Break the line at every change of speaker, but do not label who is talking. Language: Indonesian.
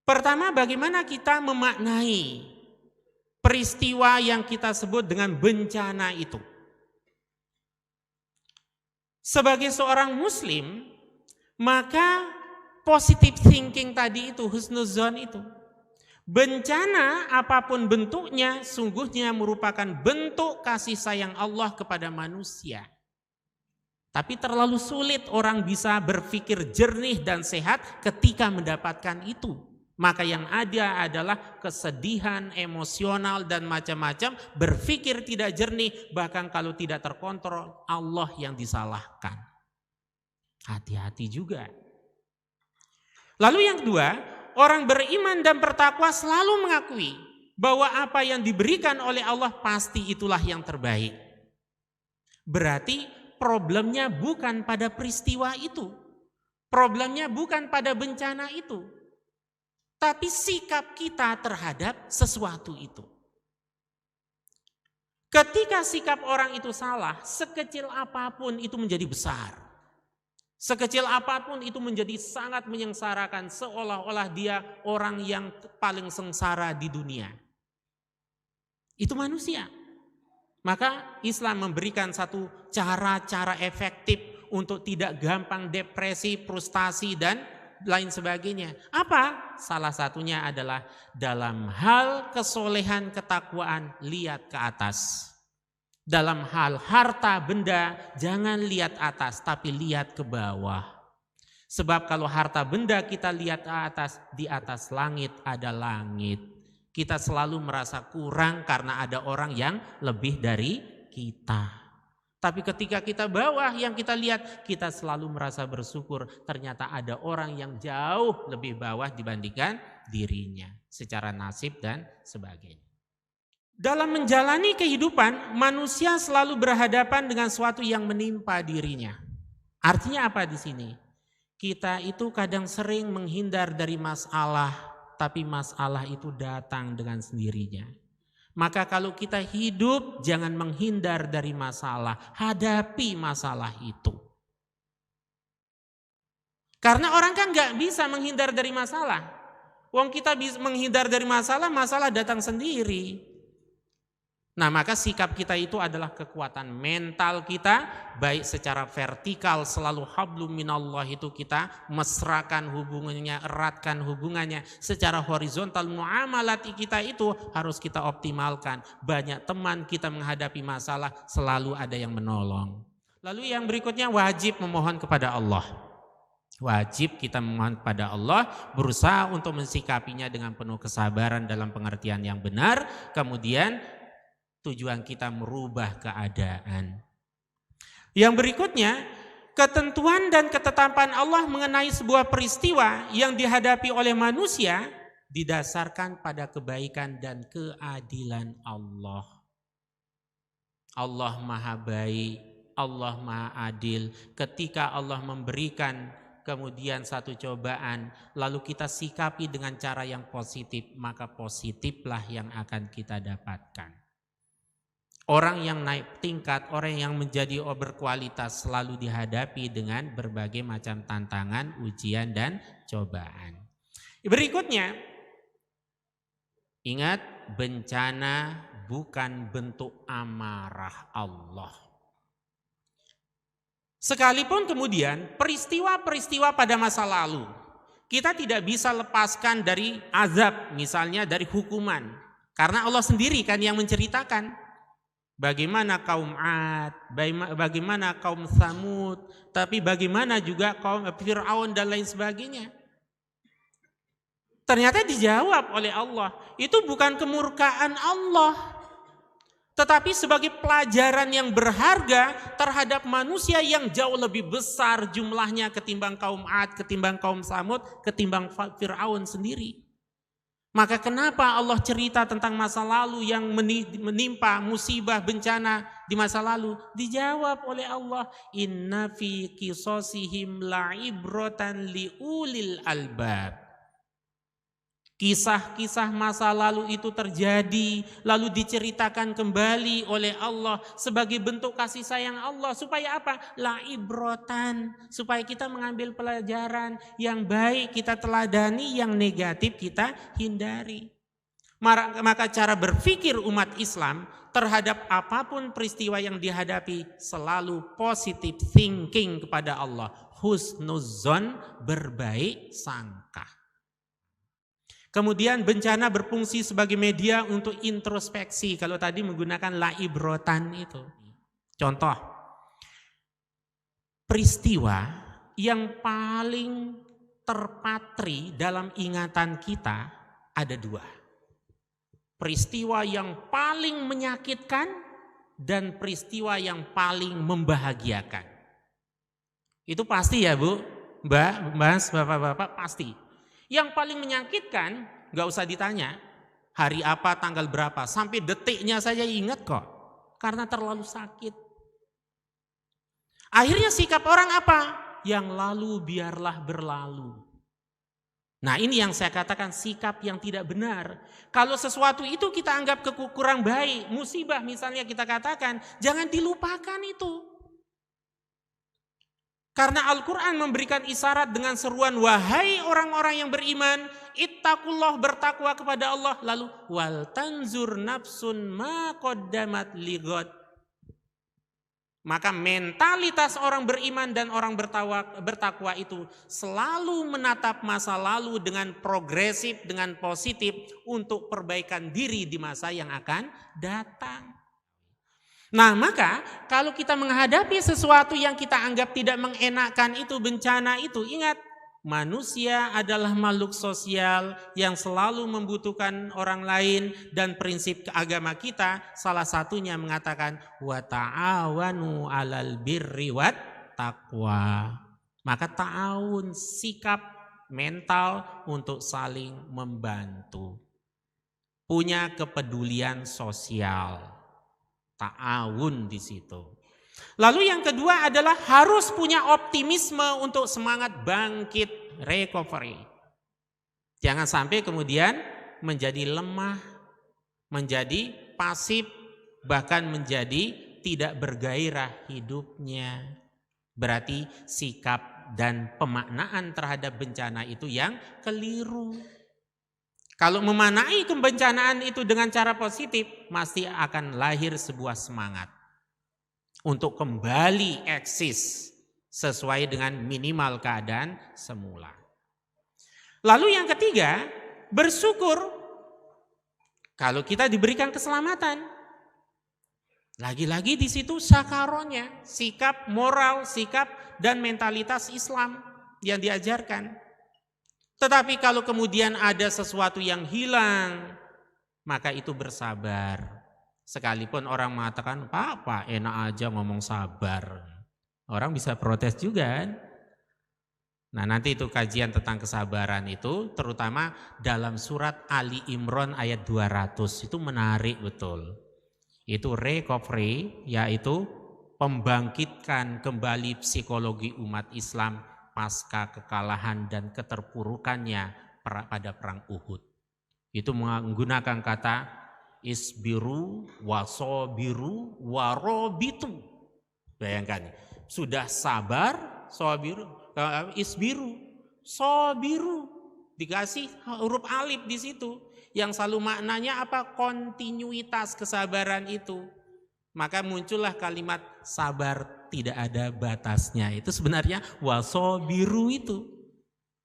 Pertama, bagaimana kita memaknai peristiwa yang kita sebut dengan bencana itu. Sebagai seorang muslim, maka positive thinking tadi itu, husnuzon itu. Bencana apapun bentuknya, sungguhnya merupakan bentuk kasih sayang Allah kepada manusia. Tapi terlalu sulit orang bisa berpikir jernih dan sehat ketika mendapatkan itu. Maka yang ada adalah kesedihan, emosional dan macam-macam, berpikir tidak jernih, bahkan kalau tidak terkontrol, Allah yang disalahkan. Hati-hati juga. Lalu yang kedua, orang beriman dan bertakwa selalu mengakui bahwa apa yang diberikan oleh Allah pasti itulah yang terbaik. Berarti problemnya bukan pada peristiwa itu. Problemnya bukan pada bencana itu. Tapi sikap kita terhadap sesuatu itu. Ketika sikap orang itu salah, sekecil apapun itu menjadi besar. Sekecil apapun itu menjadi sangat menyengsarakan, seolah-olah dia orang yang paling sengsara di dunia. Itu manusia. Maka Islam memberikan satu cara-cara efektif untuk tidak gampang depresi, frustasi dan lain sebagainya. Apa? Salah satunya adalah dalam hal kesolehan, ketakwaan, lihat ke atas. Dalam hal harta benda, jangan lihat atas, tapi lihat ke bawah. Sebab kalau harta benda kita lihat ke atas, di atas langit ada langit. Kita selalu merasa kurang karena ada orang yang lebih dari kita. Tapi ketika kita bawah yang kita lihat, kita selalu merasa bersyukur. Ternyata ada orang yang jauh lebih bawah dibandingkan dirinya. Secara nasib dan sebagainya. Dalam menjalani kehidupan, manusia selalu berhadapan dengan sesuatu yang menimpa dirinya. Artinya apa di sini? Kita itu kadang sering menghindar dari masalah, tapi masalah itu datang dengan sendirinya. Maka kalau kita hidup, jangan menghindar dari masalah, hadapi masalah itu. Karena orang kan gak bisa menghindar dari masalah. Wong kita bisa menghindar dari masalah, masalah datang sendiri. Nah, maka sikap kita itu adalah kekuatan mental kita, baik secara vertikal selalu hablum minallah itu kita mesrakan hubungannya, eratkan hubungannya. Secara horizontal muamalat kita itu harus kita optimalkan. Banyak teman kita menghadapi masalah selalu ada yang menolong. Lalu yang berikutnya wajib memohon kepada Allah. Wajib kita memohon kepada Allah, berusaha untuk mensikapinya dengan penuh kesabaran dalam pengertian yang benar. Kemudian tujuan kita merubah keadaan. Yang berikutnya, ketentuan dan ketetapan Allah mengenai sebuah peristiwa yang dihadapi oleh manusia didasarkan pada kebaikan dan keadilan Allah. Allah Maha Baik, Allah Maha Adil. Ketika Allah memberikan kemudian satu cobaan, lalu kita sikapi dengan cara yang positif, maka positiflah yang akan kita dapatkan. Orang yang naik tingkat, orang yang menjadi berkualitas selalu dihadapi dengan berbagai macam tantangan, ujian dan cobaan. Berikutnya, ingat bencana bukan bentuk amarah Allah. Sekalipun kemudian peristiwa-peristiwa pada masa lalu kita tidak bisa lepaskan dari azab, misalnya dari hukuman. Karena Allah sendiri kan yang menceritakan. Bagaimana kaum Ad, bagaimana kaum Tsamud, tapi bagaimana juga kaum Fir'aun dan lain sebagainya. Ternyata dijawab oleh Allah. Itu bukan kemurkaan Allah, tetapi sebagai pelajaran yang berharga terhadap manusia yang jauh lebih besar jumlahnya ketimbang kaum Ad, ketimbang kaum Tsamud, ketimbang Fir'aun sendiri. Maka kenapa Allah cerita tentang masa lalu yang menimpa musibah bencana di masa lalu? Dijawab oleh Allah, inna fi qisasihim la'ibratan liulil albab. Kisah-kisah masa lalu itu terjadi, lalu diceritakan kembali oleh Allah sebagai bentuk kasih sayang Allah. Supaya apa? La ibrotan, supaya kita mengambil pelajaran yang baik kita teladani, yang negatif kita hindari. Maka cara berpikir umat Islam terhadap apapun peristiwa yang dihadapi selalu positive thinking kepada Allah. Husnuzon, berbaik sangka. Kemudian bencana berfungsi sebagai media untuk introspeksi. Kalau tadi menggunakan la ibrotan itu. Contoh, peristiwa yang paling terpatri dalam ingatan kita ada dua. Peristiwa yang paling menyakitkan dan peristiwa yang paling membahagiakan. Itu pasti ya Bu, Mbak, Mas, Bapak-bapak pasti. Yang paling menyakitkan gak usah ditanya hari apa, tanggal berapa, sampai detiknya saja ingat kok, karena terlalu sakit. Akhirnya sikap orang apa? Yang lalu biarlah berlalu. Nah ini yang saya katakan sikap yang tidak benar. Kalau sesuatu itu kita anggap kurang baik, musibah misalnya kita katakan, jangan dilupakan itu. Karena Al-Quran memberikan isyarat dengan seruan, wahai orang-orang yang beriman, ittaqullah, bertakwa kepada Allah. Lalu, wal tanzur nafsun ma qaddamat lighad. Maka mentalitas orang beriman dan orang bertakwa itu selalu menatap masa lalu dengan progresif, dengan positif untuk perbaikan diri di masa yang akan datang. Nah maka kalau kita menghadapi sesuatu yang kita anggap tidak mengenakan itu, bencana itu, ingat manusia adalah makhluk sosial yang selalu membutuhkan orang lain, dan prinsip agama kita salah satunya mengatakan wa ta'awanu 'alal birri wat taqwa. Maka ta'awun, sikap mental untuk saling membantu. Punya kepedulian sosial. Ta'awun di situ. Lalu yang kedua adalah harus punya optimisme untuk semangat bangkit, recovery. Jangan sampai kemudian menjadi lemah, menjadi pasif, bahkan menjadi tidak bergairah hidupnya. Berarti sikap dan pemaknaan terhadap bencana itu yang keliru. Kalau memaknai kebencanaan itu dengan cara positif, pasti akan lahir sebuah semangat untuk kembali eksis sesuai dengan minimal keadaan semula. Lalu yang ketiga, bersyukur kalau kita diberikan keselamatan. Lagi-lagi di situ sakaronya, sikap moral, sikap dan mentalitas Islam yang diajarkan. Tetapi kalau kemudian ada sesuatu yang hilang, maka itu bersabar. Sekalipun orang mengatakan, Pak, enak aja ngomong sabar. Orang bisa protes juga kan? Nah nanti itu kajian tentang kesabaran itu, terutama dalam surat Ali Imran ayat 200, itu menarik betul. Itu recovery, yaitu membangkitkan kembali psikologi umat Islam pasca kekalahan dan keterpurukannya pada perang Uhud. Itu menggunakan kata isbiru, wasobiru, warobitu. Bayangkan, sudah sabar, sobiru, isbiru, sobiru. Dikasih huruf alif di situ. Yang selalu maknanya apa? Kontinuitas kesabaran itu. Maka muncullah kalimat sabar tidak ada batasnya. Itu sebenarnya wasobiru itu.